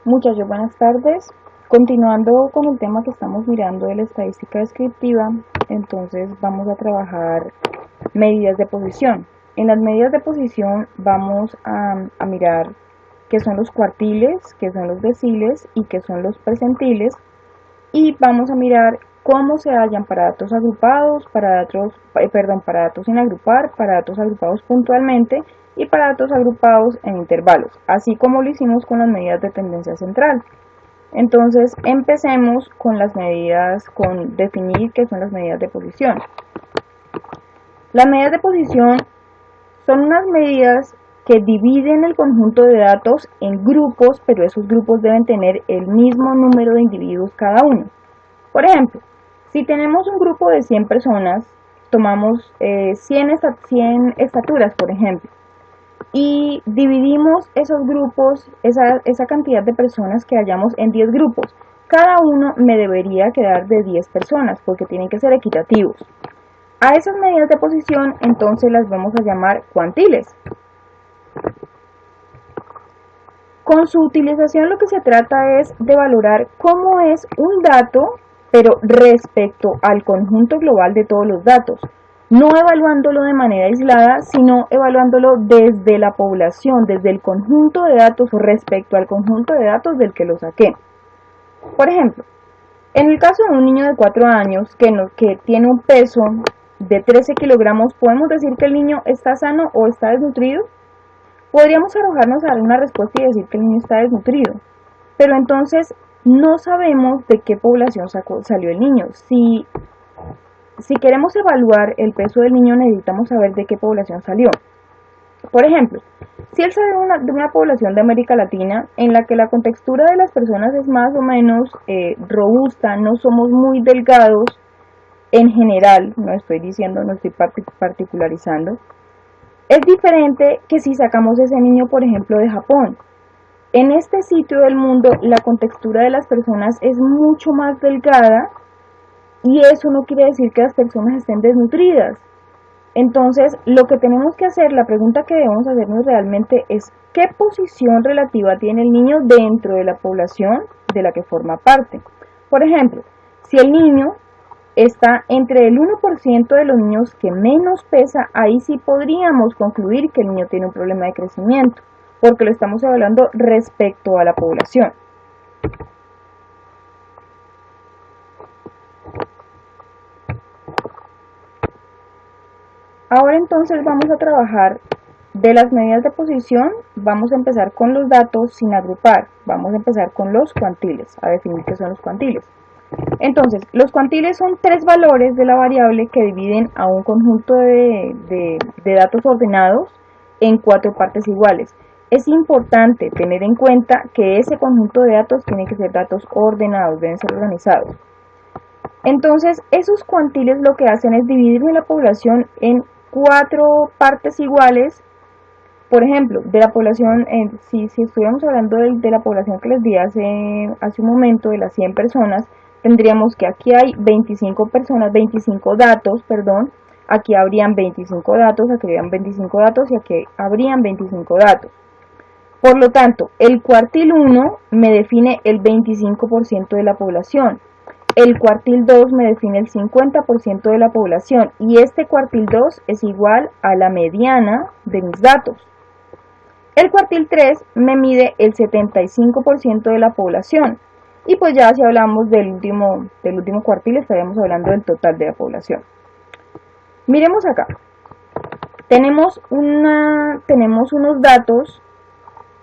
Muchachos, buenas tardes. Continuando con el tema que estamos mirando de la estadística descriptiva, entonces vamos a trabajar medidas de posición. En las medidas de posición vamos a mirar qué son los cuartiles, qué son los deciles y qué son los percentiles, y vamos a mirar cómo se hallan para datos agrupados, para datos sin agrupar, para datos agrupados puntualmente y para datos agrupados en intervalos, así como lo hicimos con las medidas de tendencia central. Entonces empecemos con las medidas, con definir qué son las medidas de posición. Las medidas de posición son unas medidas que dividen el conjunto de datos en grupos, pero esos grupos deben tener el mismo número de individuos cada uno. Por ejemplo, si tenemos un grupo de 100 personas, tomamos 100 estaturas, por ejemplo, y dividimos esos grupos, esa cantidad de personas que hallamos en 10 grupos. Cada uno me debería quedar de 10 personas, porque tienen que ser equitativos. A esas medidas de posición, entonces las vamos a llamar cuantiles. Con su utilización lo que se trata es de valorar cómo es un dato, pero respecto al conjunto global de todos los datos, no evaluándolo de manera aislada, sino evaluándolo desde la población, desde el conjunto de datos respecto al conjunto de datos del que lo saqué. Por ejemplo, en el caso de un niño de 4 años que tiene un peso de 13 kilogramos, ¿podemos decir que el niño está sano o está desnutrido? Podríamos arrojarnos a dar una respuesta y decir que el niño está desnutrido, pero entonces no sabemos de qué población salió el niño. Si queremos evaluar el peso del niño, necesitamos saber de qué población salió. Por ejemplo, si él sale de una población de América Latina en la que la contextura de las personas es más o menos robusta, no somos muy delgados en general, no estoy particularizando, es diferente que si sacamos ese niño, por ejemplo, de Japón. En este sitio del mundo, la contextura de las personas es mucho más delgada y eso no quiere decir que las personas estén desnutridas. Entonces, lo que tenemos que hacer, la pregunta que debemos hacernos realmente es ¿qué posición relativa tiene el niño dentro de la población de la que forma parte? Por ejemplo, si el niño está entre el 1% de los niños que menos pesa, ahí sí podríamos concluir que el niño tiene un problema de crecimiento, porque lo estamos evaluando respecto a la población. Ahora entonces vamos a trabajar de las medidas de posición. Vamos a empezar con los datos sin agrupar, vamos a empezar con los cuantiles, a definir qué son los cuantiles. Entonces, los cuantiles son 3 valores de la variable que dividen a un conjunto de datos ordenados en 4 partes iguales. Es importante tener en cuenta que ese conjunto de datos tiene que ser datos ordenados, deben ser organizados. Entonces, esos cuantiles lo que hacen es dividir la población en 4 partes iguales. Por ejemplo, de la población, si estuviéramos hablando de la población que les di hace un momento, de las 100 personas, tendríamos que aquí hay 25 datos, aquí habrían 25 datos, aquí habrían 25 datos y aquí habrían 25 datos. Por lo tanto, el cuartil 1 me define el 25% de la población, el cuartil 2 me define el 50% de la población y este cuartil 2 es igual a la mediana de mis datos. El cuartil 3 me mide el 75% de la población. Y pues ya si hablamos del último cuartil, estaríamos hablando del total de la población. Miremos acá. Tenemos unos datos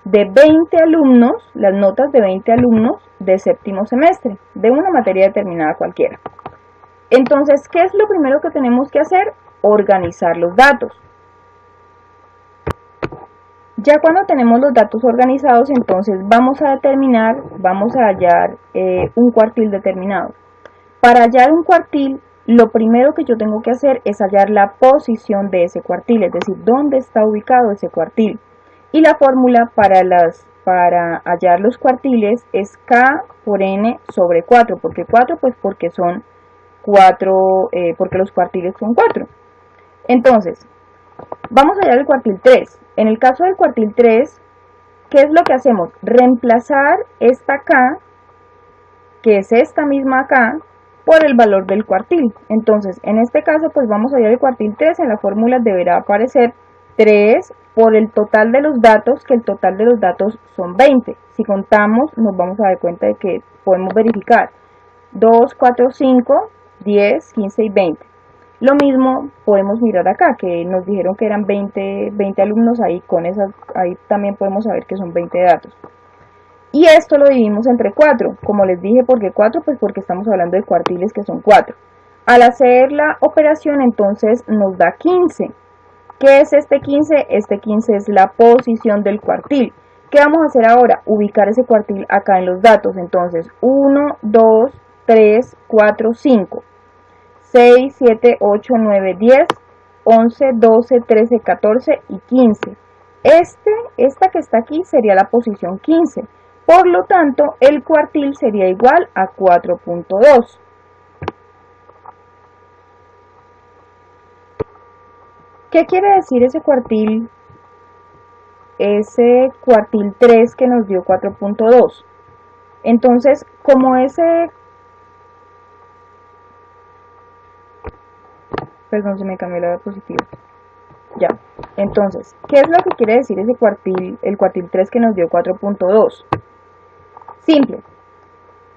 de 20 alumnos, las notas de 20 alumnos de séptimo semestre, de una materia determinada cualquiera. Entonces, ¿qué es lo primero que tenemos que hacer? Organizar los datos. Ya cuando tenemos los datos organizados, entonces vamos a hallar un cuartil determinado. Para hallar un cuartil, lo primero que yo tengo que hacer es hallar la posición de ese cuartil, es decir, dónde está ubicado ese cuartil. Y la fórmula para hallar los cuartiles es K por N sobre 4. ¿Por qué 4? Pues porque son 4, porque los cuartiles son 4. Entonces, vamos a hallar el cuartil 3. En el caso del cuartil 3, ¿qué es lo que hacemos? Reemplazar esta K, que es esta misma K, por el valor del cuartil. Entonces, en este caso, pues vamos a hallar el cuartil 3, en la fórmula deberá aparecer 3 por el total de los datos, que el total de los datos son 20. Si contamos, nos vamos a dar cuenta de que podemos verificar 2, 4, 5, 10, 15 y 20. Lo mismo podemos mirar acá, que nos dijeron que eran 20 alumnos, ahí también podemos saber que son 20 datos. Y esto lo dividimos entre 4, como les dije, ¿por qué 4? Pues porque estamos hablando de cuartiles que son 4. Al hacer la operación entonces nos da 15. ¿Qué es este 15? Este 15 es la posición del cuartil. ¿Qué vamos a hacer ahora? Ubicar ese cuartil acá en los datos. Entonces 1, 2, 3, 4, 5, 6, 7, 8, 9, 10, 11, 12, 13, 14 y 15. Esta que está aquí sería la posición 15. Por lo tanto, el cuartil sería igual a 4.2. ¿Qué quiere decir ese cuartil? Ese cuartil 3 que nos dio 4.2. Entonces, como perdón, se me cambió la diapositiva. Ya. Entonces, ¿qué es lo que quiere decir ese cuartil, el cuartil 3 que nos dio 4.2? Simple.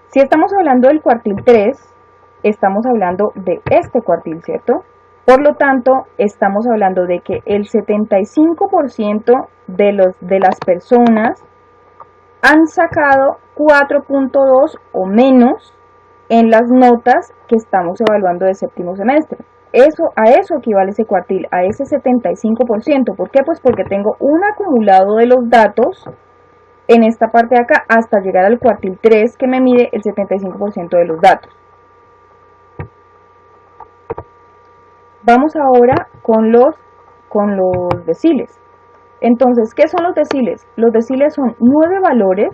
Si estamos hablando del cuartil 3, estamos hablando de este cuartil, ¿cierto? Por lo tanto, estamos hablando de que el 75% de las personas han sacado 4.2 o menos en las notas que estamos evaluando de séptimo semestre. A eso equivale ese cuartil, a ese 75%. ¿Por qué? Pues porque tengo un acumulado de los datos en esta parte de acá hasta llegar al cuartil 3 que me mide el 75% de los datos. Vamos ahora con los deciles. Entonces, ¿qué son los deciles? Los deciles son 9 valores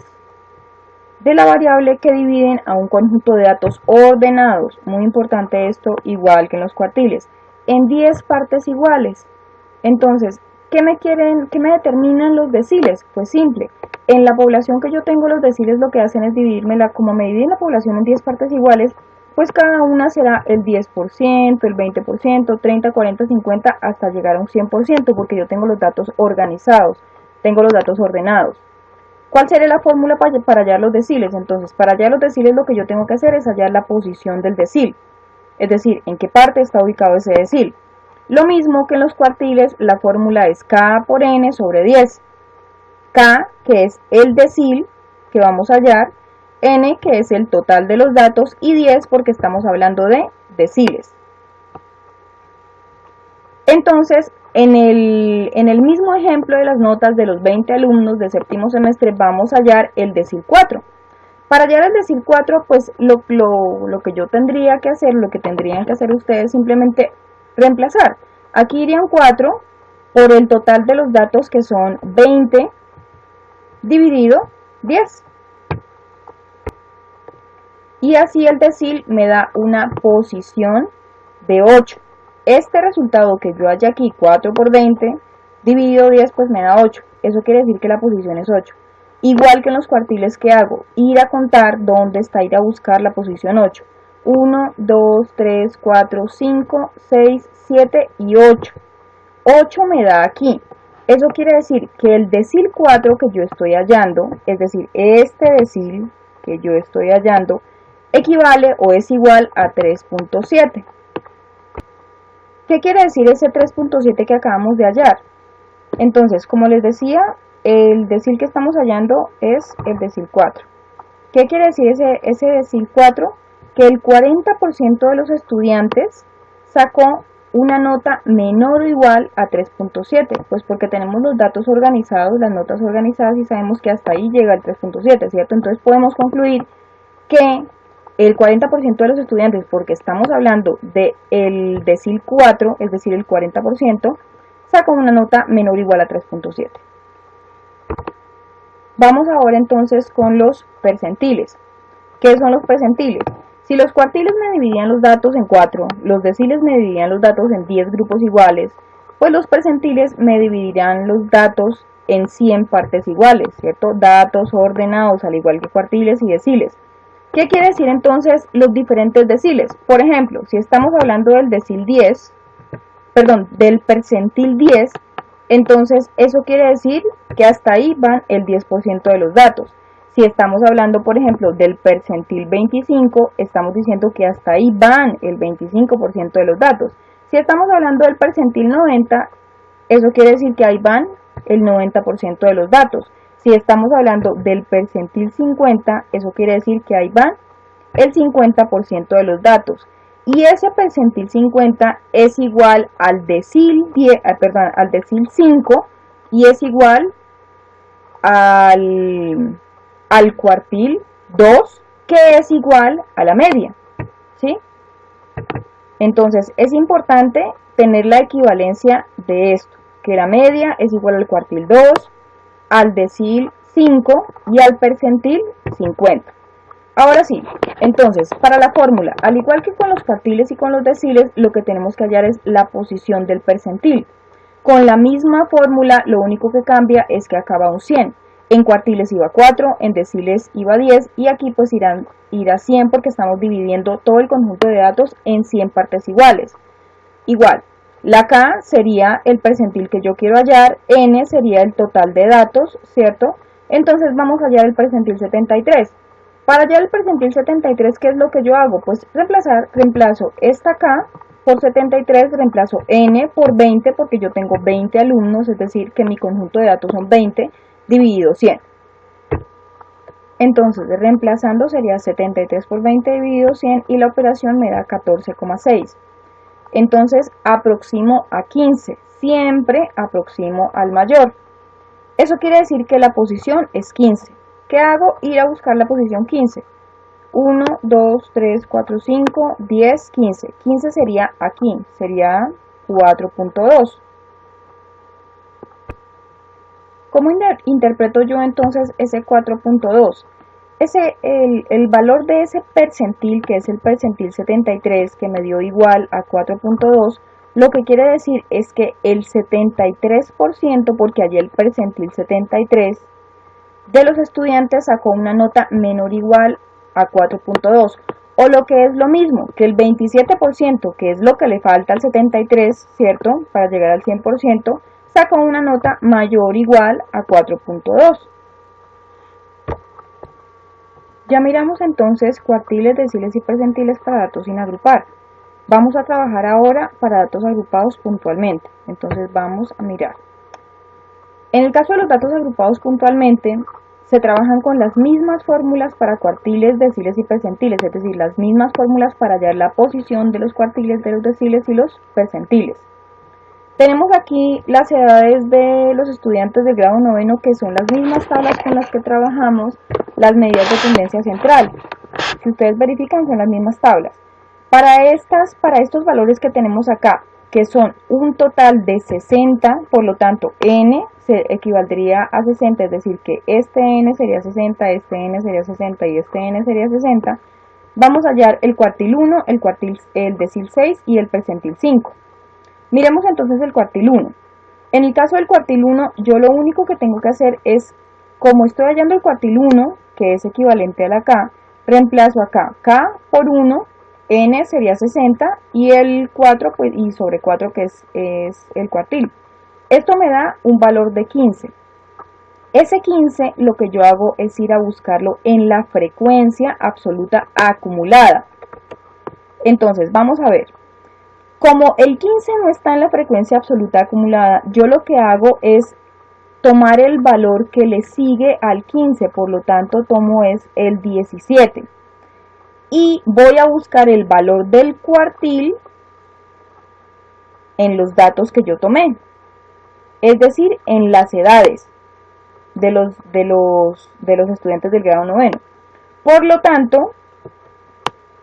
de la variable que dividen a un conjunto de datos ordenados. Muy importante esto, igual que en los cuartiles, en 10 partes iguales. Entonces, ¿qué me determinan los deciles? Pues simple. En la población que yo tengo, los deciles lo que hacen es dividírmela, como me dividen la población en 10 partes iguales, pues cada una será el 10%, el 20%, 30, 40, 50, hasta llegar a un 100%, porque yo tengo los datos organizados, tengo los datos ordenados. ¿Cuál sería la fórmula para hallar los deciles? Entonces, para hallar los deciles lo que yo tengo que hacer es hallar la posición del decil, es decir, en qué parte está ubicado ese decil. Lo mismo que en los cuartiles, la fórmula es K por N sobre 10. K, que es el decil que vamos a hallar, N, que es el total de los datos, y 10 porque estamos hablando de deciles. Entonces, en el mismo ejemplo de las notas de los 20 alumnos de séptimo semestre, vamos a hallar el decil 4. Para hallar el decil 4, pues lo que yo tendría que hacer, lo que tendrían que hacer ustedes, simplemente reemplazar. Aquí irían 4 por el total de los datos, que son 20 dividido 10. Y así el decil me da una posición de 8. Este resultado que yo haya aquí, 4 por 20, dividido 10, pues me da 8. Eso quiere decir que la posición es 8. Igual que en los cuartiles, que hago? Ir a contar dónde está, ir a buscar la posición 8. 1, 2, 3, 4, 5, 6, 7 y 8. 8 me da aquí. Eso quiere decir que el decil 4 que yo estoy hallando, es decir, este decil que yo estoy hallando, equivale o es igual a 3.7. ¿Qué quiere decir ese 3.7 que acabamos de hallar? Entonces, como les decía, el decil que estamos hallando es el decil 4. ¿Qué quiere decir ese decil 4? Que el 40% de los estudiantes sacó una nota menor o igual a 3.7, pues porque tenemos los datos organizados, las notas organizadas, y sabemos que hasta ahí llega el 3.7, ¿cierto? Entonces podemos concluir que el 40% de los estudiantes, porque estamos hablando del decil 4, es decir, el 40%, sacó una nota menor o igual a 3.7. Vamos ahora entonces con los percentiles. ¿Qué son los percentiles? Si los cuartiles me dividían los datos en 4, los deciles me dividían los datos en 10 grupos iguales, pues los percentiles me dividirán los datos en 100 partes iguales, ¿cierto? Datos ordenados al igual que cuartiles y deciles. ¿Qué quiere decir entonces los diferentes deciles? Por ejemplo, si estamos hablando del decil 10, perdón, del percentil 10, entonces eso quiere decir que hasta ahí van el 10% de los datos. Si estamos hablando, por ejemplo, del percentil 25, estamos diciendo que hasta ahí van el 25% de los datos. Si estamos hablando del percentil 90, eso quiere decir que ahí van el 90% de los datos. Si estamos hablando del percentil 50, eso quiere decir que ahí van el 50% de los datos. Y ese percentil 50 es igual al decil 10, al decil 5 y es igual al cuartil 2, que es igual a la media, ¿sí? Entonces es importante tener la equivalencia de esto, que la media es igual al cuartil 2, al decil 5 y al percentil 50. Ahora sí, entonces, para la fórmula, al igual que con los cuartiles y con los deciles, lo que tenemos que hallar es la posición del percentil. Con la misma fórmula, lo único que cambia es que acaba un 100. En cuartiles iba 4, en deciles iba 10 y aquí pues irá 100 porque estamos dividiendo todo el conjunto de datos en 100 partes iguales. Igual, la K sería el percentil que yo quiero hallar, N sería el total de datos, ¿cierto? Entonces vamos a hallar el percentil 73. Para hallar el percentil 73, ¿qué es lo que yo hago? Pues reemplazo esta K por 73, reemplazo N por 20 porque yo tengo 20 alumnos, es decir, que mi conjunto de datos son 20 dividido 100. Entonces, reemplazando sería 73 por 20 dividido 100 y la operación me da 14,6. Entonces, aproximo a 15, siempre aproximo al mayor. Eso quiere decir que la posición es 15. ¿Qué hago? Ir a buscar la posición 15. 1, 2, 3, 4, 5, 10, 15. 15 sería aquí, sería 4.2. ¿Cómo interpreto yo entonces ese 4.2? El valor de ese percentil, que es el percentil 73, que me dio igual a 4.2, lo que quiere decir es que el 73%, porque allí el percentil 73, de los estudiantes sacó una nota menor o igual a 4.2, o lo que es lo mismo, que el 27%, que es lo que le falta al 73, ¿cierto?, para llegar al 100%, sacó una nota mayor o igual a 4.2. Ya miramos entonces cuartiles, deciles y percentiles para datos sin agrupar. Vamos a trabajar ahora para datos agrupados puntualmente. Entonces vamos a mirar. En el caso de los datos agrupados puntualmente, se trabajan con las mismas fórmulas para cuartiles, deciles y percentiles, es decir, las mismas fórmulas para hallar la posición de los cuartiles, de los deciles y los percentiles. Tenemos aquí las edades de los estudiantes del grado noveno, que son las mismas tablas con las que trabajamos las medidas de tendencia central. Si ustedes verifican, son las mismas tablas. Para estos valores que tenemos acá, que son un total de 60, por lo tanto n se equivaldría a 60, es decir que este n sería 60, este n sería 60 y este n sería 60, vamos a hallar el cuartil 1, el decil 6 y el percentil 5. Miremos entonces el cuartil 1. En el caso del cuartil 1, yo lo único que tengo que hacer es, como estoy hallando el cuartil 1, que es equivalente a la K, reemplazo acá K por 1, N sería 60 y el 4, pues, y sobre 4 que es el cuartil. Esto me da un valor de 15. Ese 15 lo que yo hago es ir a buscarlo en la frecuencia absoluta acumulada. Entonces, vamos a ver. Como el 15 no está en la frecuencia absoluta acumulada, yo lo que hago es tomar el valor que le sigue al 15, por lo tanto tomo es el 17. Y voy a buscar el valor del cuartil en los datos que yo tomé, es decir, en las edades de los estudiantes del grado noveno. Por lo tanto,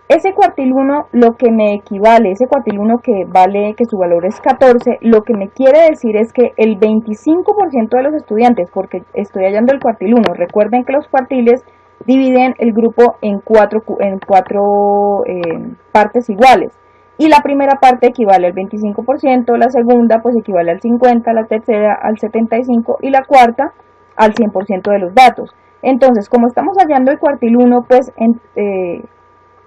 ese cuartil 1 lo que me equivale, ese cuartil 1 que vale, que su valor es 14, lo que me quiere decir es que el 25% de los estudiantes, porque estoy hallando el cuartil 1, recuerden que los cuartiles dividen el grupo en cuatro partes iguales. y la primera parte equivale al 25%, la segunda pues equivale al 50%, la tercera al 75% y la cuarta al 100% de los datos. Entonces, como estamos hallando el cuartil 1, pues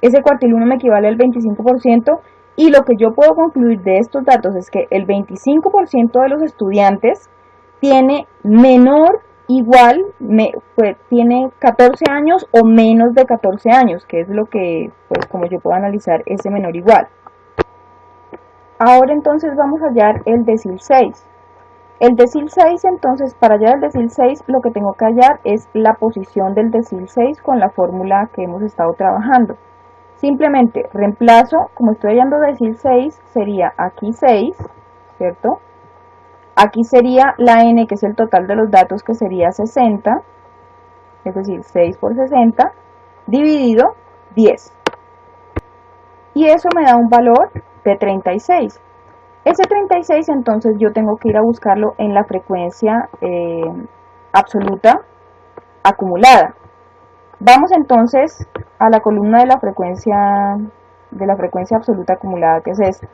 ese cuartil 1 me equivale al 25%, y lo que yo puedo concluir de estos datos es que el 25% de los estudiantes tiene menor, igual, pues, tiene 14 años o menos de 14 años, que es lo que, pues como yo puedo analizar ese menor igual. Ahora entonces vamos a hallar el decil 6. El decil 6, entonces, para hallar el decil 6, lo que tengo que hallar es la posición del decil 6 con la fórmula que hemos estado trabajando. Simplemente reemplazo, como estoy hallando decil 6, sería aquí 6, ¿cierto? Aquí sería la n, que es el total de los datos, que sería 60, es decir, 6 por 60, dividido 10. Y eso me da un valor de 36. Ese 36 entonces yo tengo que ir a buscarlo en la frecuencia absoluta acumulada. Vamos entonces a la columna de la frecuencia absoluta acumulada, que es esta.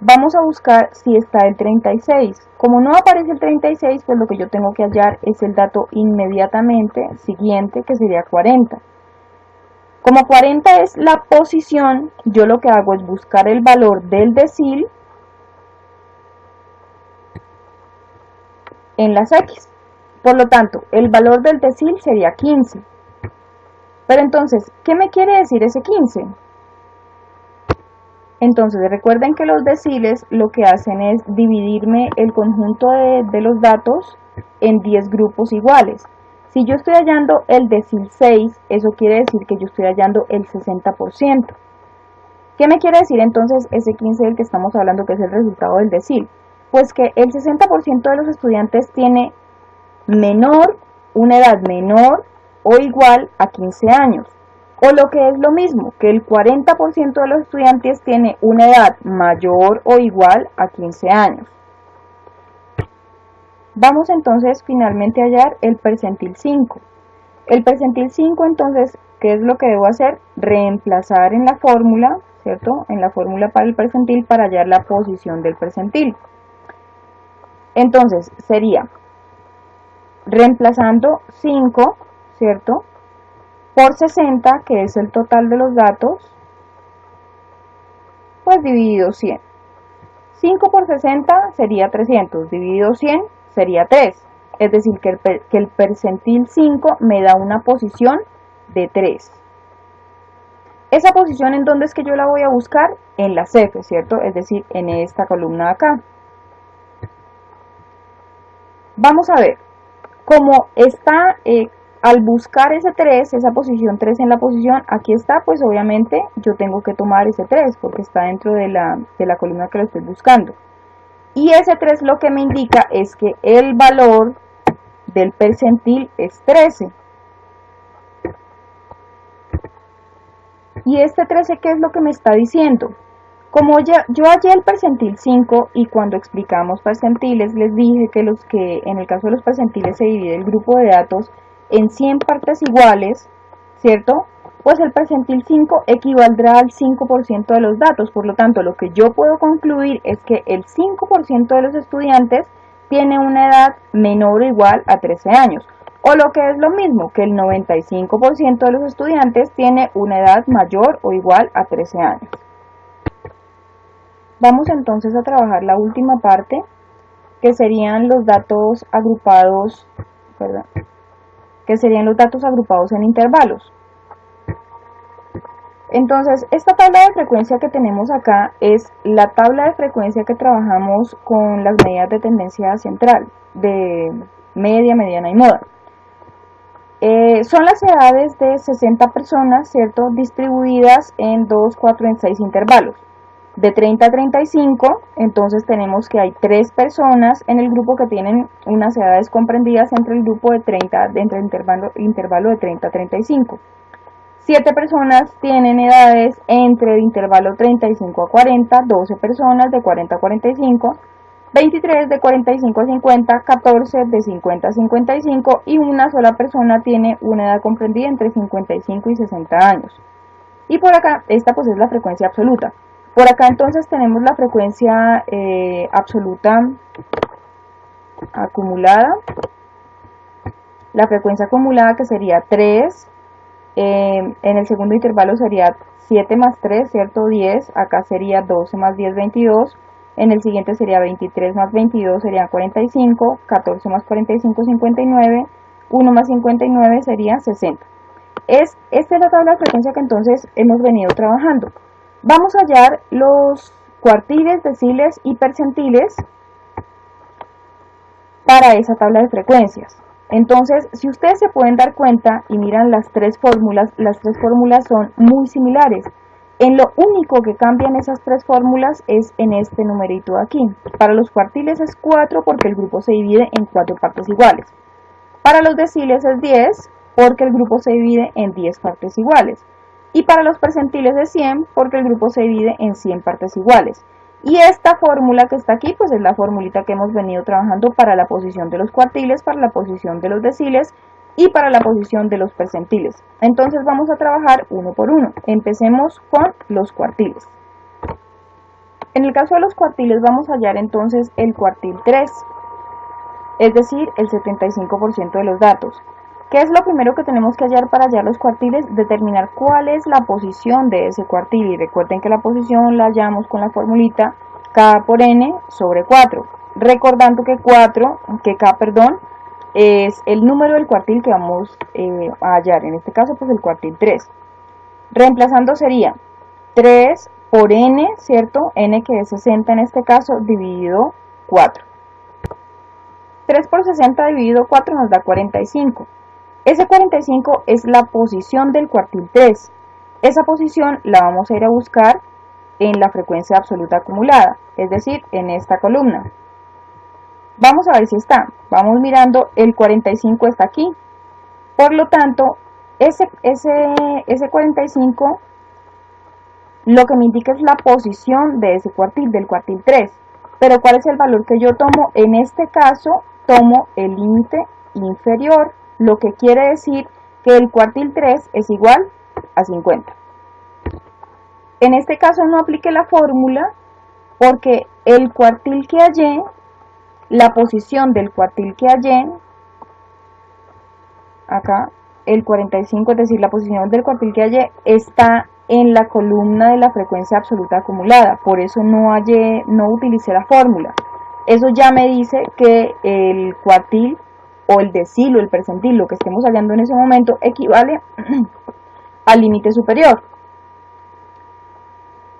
Vamos a buscar si está el 36. Como no aparece el 36, pues lo que yo tengo que hallar es el dato inmediatamente siguiente, que sería 40. Como 40 es la posición, yo lo que hago es buscar el valor del decil en las X. Por lo tanto, el valor del decil sería 15. Pero entonces, ¿qué me quiere decir ese 15? Entonces, recuerden que los deciles lo que hacen es dividirme el conjunto de los datos en 10 grupos iguales. Si yo estoy hallando el decil 6, eso quiere decir que yo estoy hallando el 60%. ¿Qué me quiere decir entonces ese 15 del que estamos hablando, que es el resultado del decil? Pues que el 60% de los estudiantes tiene una edad menor o igual a 15 años. O lo que es lo mismo, que el 40% de los estudiantes tiene una edad mayor o igual a 15 años. Vamos entonces finalmente a hallar el percentil 5. El percentil 5 entonces, ¿qué es lo que debo hacer? Reemplazar en la fórmula, ¿cierto? En la fórmula para el percentil para hallar la posición del percentil. Entonces sería reemplazando 5, ¿cierto?, por 60, que es el total de los datos, pues dividido 100. 5 por 60 sería 300, dividido 100 sería 3. Es decir, que el percentil 5 me da una posición de 3. Esa posición, ¿en dónde es que yo la voy a buscar? En las F, ¿cierto? Es decir, en esta columna de acá. Vamos a ver, como está... al buscar ese 3, esa posición 3 en la posición, aquí está, pues obviamente yo tengo que tomar ese 3 porque está dentro de la columna que lo estoy buscando. Y ese 3 lo que me indica es que el valor del percentil es 13. Y este 13, ¿qué es lo que me está diciendo? Como yo hallé el percentil 5 y cuando explicamos percentiles les dije que en el caso de los percentiles se divide el grupo de datos en 100 partes iguales, ¿cierto? Pues el percentil 5 equivaldrá al 5% de los datos. Por lo tanto, lo que yo puedo concluir es que el 5% de los estudiantes tiene una edad menor o igual a 13 años. O lo que es lo mismo, que el 95% de los estudiantes tiene una edad mayor o igual a 13 años. Vamos entonces a trabajar la última parte, que serían los datos agrupados, en intervalos. Entonces, esta tabla de frecuencia que tenemos acá es la tabla de frecuencia que trabajamos con las medidas de tendencia central, de media, mediana y moda. Son las edades de 60 personas, ¿cierto?, distribuidas en 2, 4, en 6 intervalos. De 30 a 35, entonces tenemos que hay 3 personas en el grupo que tienen unas edades comprendidas entre el grupo de 30, entre el intervalo de 30 a 35. 7 personas tienen edades entre el intervalo 35 a 40, 12 personas de 40 a 45, 23 de 45 a 50, 14 de 50 a 55 y una sola persona tiene una edad comprendida entre 55 y 60 años. Y por acá, esta pues es la frecuencia absoluta. Por acá entonces tenemos la frecuencia absoluta acumulada, la frecuencia acumulada que sería 3, en el segundo intervalo sería 7 más 3, ¿cierto? 10, acá sería 12 más 10, 22, en el siguiente sería 23 más 22 serían 45, 14 más 45, 59, 1 más 59 sería 60. Esta es la tabla de frecuencia que entonces hemos venido trabajando. Vamos a hallar los cuartiles, deciles y percentiles para esa tabla de frecuencias. Entonces, si ustedes se pueden dar cuenta y miran las tres fórmulas son muy similares. En lo único que cambian esas tres fórmulas es en este numerito de aquí. Para los cuartiles es 4 porque el grupo se divide en 4 partes iguales. Para los deciles es 10 porque el grupo se divide en 10 partes iguales. Y para los percentiles es 100 porque el grupo se divide en 100 partes iguales. Y esta fórmula que está aquí, pues es la formulita que hemos venido trabajando para la posición de los cuartiles, para la posición de los deciles y para la posición de los percentiles. Entonces vamos a trabajar uno por uno. Empecemos con los cuartiles. En el caso de los cuartiles vamos a hallar entonces el cuartil 3, es decir, el 75% de los datos. ¿Qué es lo primero que tenemos que hallar para hallar los cuartiles? Determinar cuál es la posición de ese cuartil. Y recuerden que la posición la hallamos con la formulita K por N sobre 4. Recordando que K, es el número del cuartil que vamos a hallar. En este caso, pues el cuartil 3. Reemplazando sería 3 por N, ¿cierto? N que es 60 en este caso, dividido 4. 3 por 60 dividido 4 nos da 45. Ese 45 es la posición del cuartil 3. Esa posición la vamos a ir a buscar en la frecuencia absoluta acumulada, es decir, en esta columna. Vamos a ver si está. Vamos mirando, el 45 está aquí. Por lo tanto, ese 45 lo que me indica es la posición de ese cuartil, del cuartil 3. Pero ¿cuál es el valor que yo tomo? En este caso, tomo el límite inferior, lo que quiere decir que el cuartil 3 es igual a 50. En este caso no aplique la fórmula porque el cuartil que hallé, la posición del cuartil que hallé, acá el 45, es decir, la posición del cuartil que hallé está en la columna de la frecuencia absoluta acumulada, por eso no utilicé la fórmula. Eso ya me dice que el cuartil o el decil o el percentil, lo que estemos hallando en ese momento, equivale al límite superior.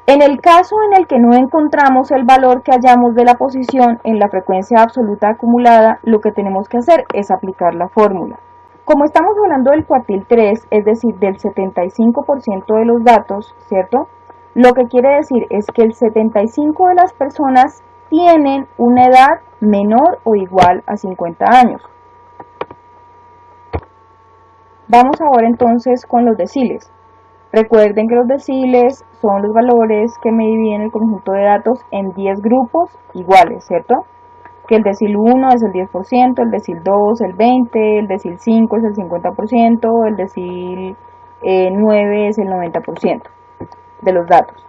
En el caso en el que no encontramos el valor que hallamos de la posición en la frecuencia absoluta acumulada, lo que tenemos que hacer es aplicar la fórmula. Como estamos hablando del cuartil 3, es decir, del 75% de los datos, ¿cierto? Lo que quiere decir es que el 75% de las personas tienen una edad menor o igual a 50 años. Vamos ahora entonces con los deciles. Recuerden que los deciles son los valores que me dividen el conjunto de datos en 10 grupos iguales, ¿cierto? Que el decil 1 es el 10%, el decil 2 el 20%, el decil 5 es el 50%, el decil 9 es el 90% de los datos.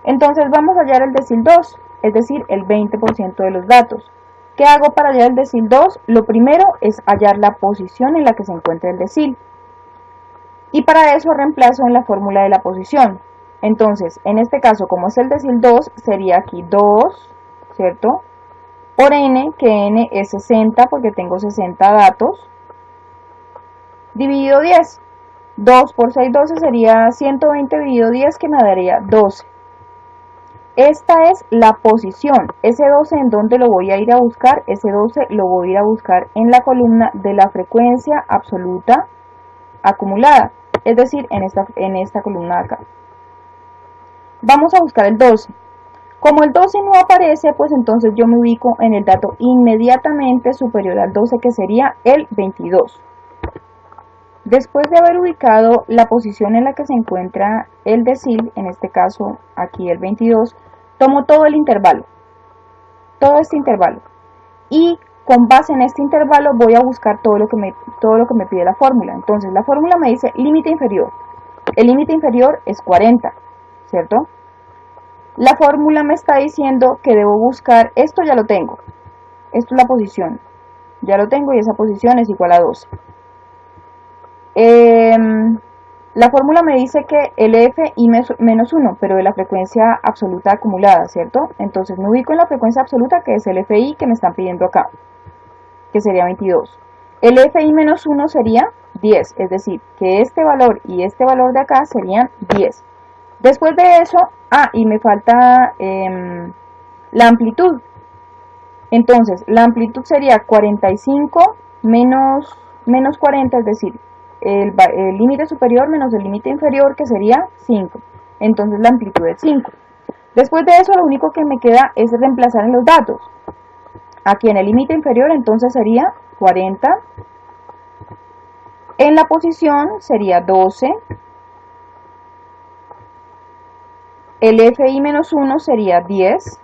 Entonces vamos a hallar el decil 2, es decir, el 20% de los datos. ¿Qué hago para hallar el decil 2? Lo primero es hallar la posición en la que se encuentra el decil. Y para eso reemplazo en la fórmula de la posición. Entonces, en este caso, como es el decil 2, sería aquí 2, ¿cierto? Por n, que n es 60 porque tengo 60 datos, dividido 10. 2 por 6, 12 sería 120 dividido 10, que me daría 12. Esta es la posición. Ese 12, ¿en dónde lo voy a ir a buscar? Ese 12 lo voy a ir a buscar en la columna de la frecuencia absoluta acumulada, es decir, en esta columna de acá. Vamos a buscar el 12. Como el 12 no aparece, pues entonces yo me ubico en el dato inmediatamente superior al 12, que sería el 22. Después de haber ubicado la posición en la que se encuentra el decil, en este caso aquí el 22, tomo todo el intervalo, todo este intervalo, y con base en este intervalo voy a buscar todo lo que me pide la fórmula. Entonces la fórmula me dice límite inferior. El límite inferior es 40, ¿cierto? La fórmula me está diciendo que debo buscar, esto ya lo tengo, esto es la posición, ya lo tengo y esa posición es igual a 12. La fórmula me dice que el FI menos 1, pero de la frecuencia absoluta acumulada, ¿cierto? Entonces me ubico en la frecuencia absoluta, que es el FI que me están pidiendo acá, que sería 22. El FI menos 1 sería 10, es decir, que este valor y este valor de acá serían 10. Después de eso, y me falta la amplitud. Entonces, la amplitud sería 45 menos 40, es decir, el límite superior menos el límite inferior, que sería 5. Entonces la amplitud es 5. Después de eso, lo único que me queda es reemplazar en los datos. Aquí en el límite inferior, entonces sería 40. En la posición sería 12. El FI menos 1 sería 10.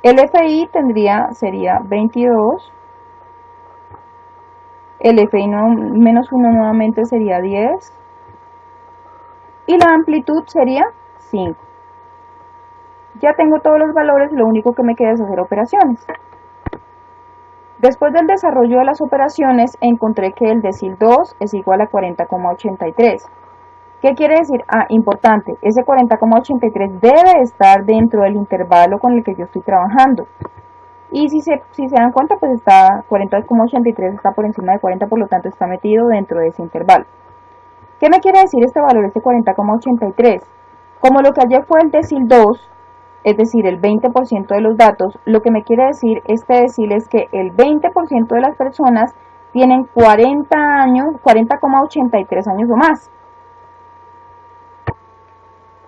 El FI sería 22. El FI menos 1 nuevamente sería 10. Y la amplitud sería 5. Ya tengo todos los valores, lo único que me queda es hacer operaciones. Después del desarrollo de las operaciones, encontré que el decil 2 es igual a 40,83. ¿Qué quiere decir? Importante, ese 40,83 debe estar dentro del intervalo con el que yo estoy trabajando. Y si se dan cuenta, pues 40,83 está por encima de 40, por lo tanto está metido dentro de ese intervalo. ¿Qué me quiere decir este valor, este 40,83? Como lo que ayer fue el decil 2, es decir, el 20% de los datos, lo que me quiere decir este decil es que el 20% de las personas tienen 40,83 años o más.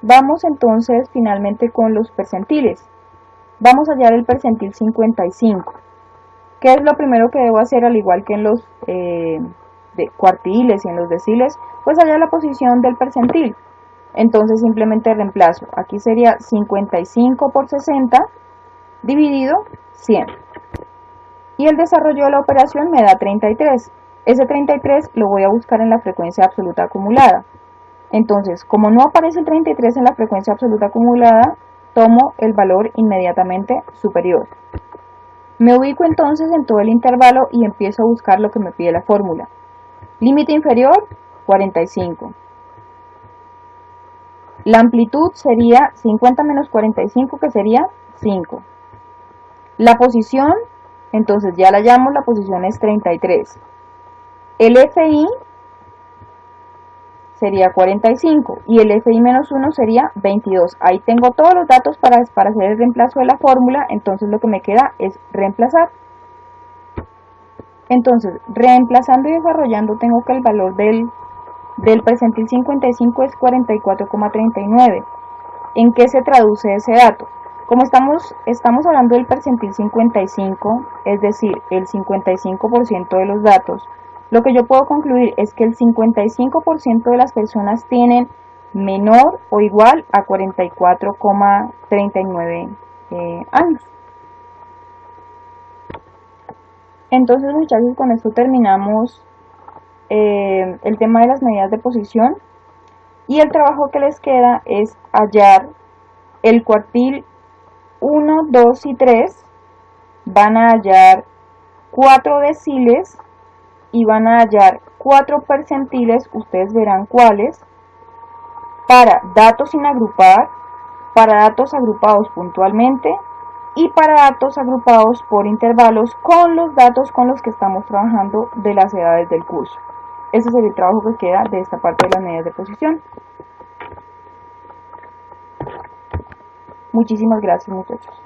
Vamos entonces finalmente con los percentiles. Vamos a hallar el percentil 55. ¿Qué es lo primero que debo hacer, al igual que en los cuartiles y en los deciles? Pues hallar la posición del percentil. Entonces simplemente reemplazo. Aquí sería 55 por 60 dividido 100. Y el desarrollo de la operación me da 33. Ese 33 lo voy a buscar en la frecuencia absoluta acumulada. Entonces, como no aparece el 33 en la frecuencia absoluta acumulada, tomo el valor inmediatamente superior. Me ubico entonces en todo el intervalo y empiezo a buscar lo que me pide la fórmula. Límite inferior, 45. La amplitud sería 50 menos 45, que sería 5. La posición, entonces ya la llamo, la posición es 33. El FI sería 45 y el FI menos 1 sería 22. Ahí tengo todos los datos para hacer el reemplazo de la fórmula, entonces lo que me queda es reemplazar. Entonces, reemplazando y desarrollando, tengo que el valor del percentil 55 es 44,39. ¿En qué se traduce ese dato? Como estamos hablando del percentil 55, es decir, el 55% de los datos, lo que yo puedo concluir es que el 55% de las personas tienen menor o igual a 44,39 años. Entonces, muchachos, con esto terminamos el tema de las medidas de posición, y el trabajo que les queda es hallar el cuartil 1, 2 y 3. Van a hallar 4 deciles y van a hallar 4 percentiles, ustedes verán cuáles, para datos sin agrupar, para datos agrupados puntualmente y para datos agrupados por intervalos con los datos con los que estamos trabajando de las edades del curso. Ese es el trabajo que queda de esta parte de las medidas de posición. Muchísimas gracias, muchachos.